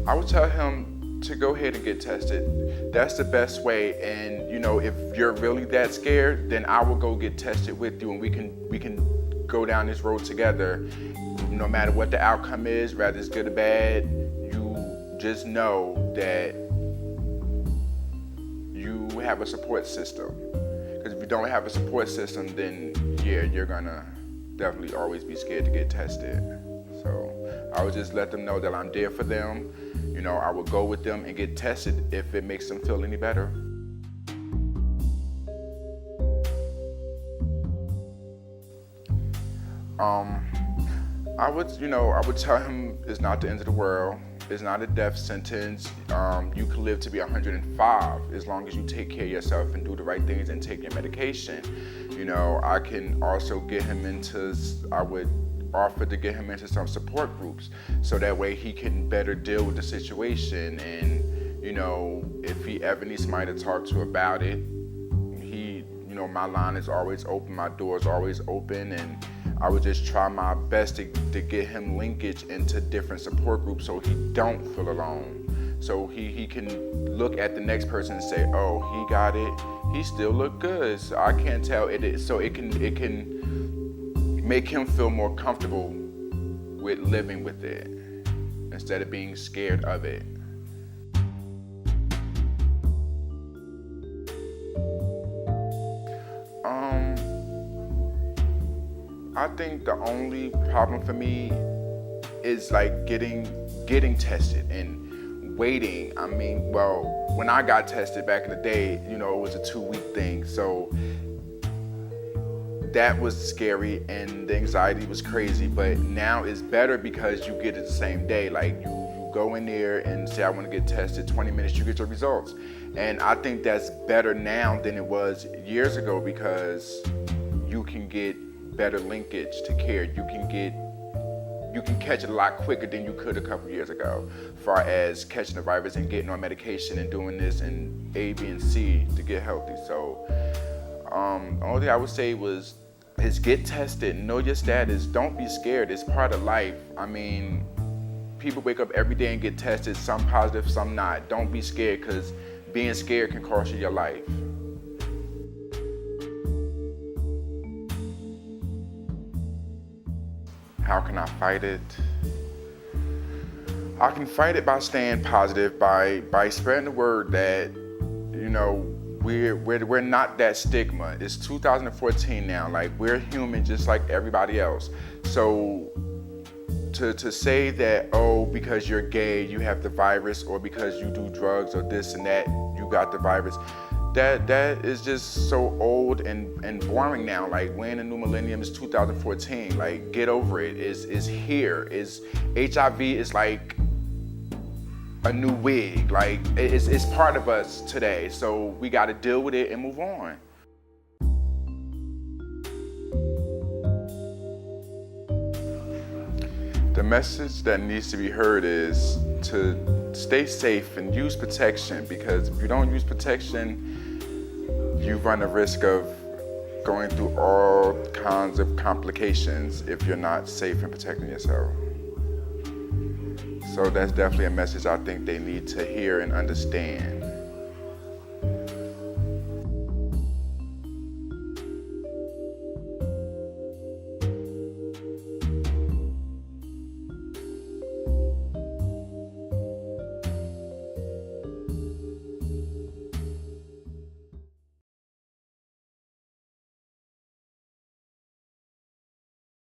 I would tell him to go ahead and get tested. That's the best way. And you know, if you're really that scared, then I will go get tested with you, and we can go down this road together. No matter what the outcome is, whether it's good or bad, you just know that you have a support system. Because if you don't have a support system, then yeah, you're gonna definitely always be scared to get tested. So I would just let them know that I'm there for them. You know, I would go with them and get tested if it makes them feel any better. I would tell him it's not the end of the world. It's not a death sentence. You can live to be 105 as long as you take care of yourself and do the right things and take your medication. You know, I can also I would offer to get him into some support groups so that way he can better deal with the situation. And, you know, if he ever needs somebody to talk to about it, my line is always open, my door is always open, and I would just try my best to get him linkage into different support groups so he don't feel alone. So he can look at the next person and say, oh, he got it, he still look good. So I can't tell it, so it can make him feel more comfortable with living with it instead of being scared of it. I think the only problem for me is like getting tested and waiting. I mean, well, when I got tested back in the day, it was a 2-week thing. So that was scary and the anxiety was crazy, but now it's better because you get it the same day. Like you go in there and say, I want to get tested, 20 minutes, you get your results. And I think that's better now than it was years ago because you can get better linkage to care. You can catch it a lot quicker than you could a couple years ago, as far as catching the virus and getting on medication and doing this and A, B, and C to get healthy. So the only thing I would say is get tested, know your status, don't be scared, it's part of life. I mean, people wake up every day and get tested, some positive, some not. Don't be scared, because being scared can cost you your life. How can I fight it? I can fight it by staying positive, by spreading the word that, we're not that stigma. It's 2014 now. Like, we're human just like everybody else. So to say that, oh, because you're gay, you have the virus, or because you do drugs or this and that, you got the virus, that is just so old and boring now. Like, we're in the new millennium, it's 2014. Like, get over it. It's here. HIV is like a new wig. Like, it's part of us today. So we got to deal with it and move on. The message that needs to be heard is to stay safe and use protection, because if you don't use protection, you run the risk of going through all kinds of complications if you're not safe and protecting yourself. So that's definitely a message I think they need to hear and understand.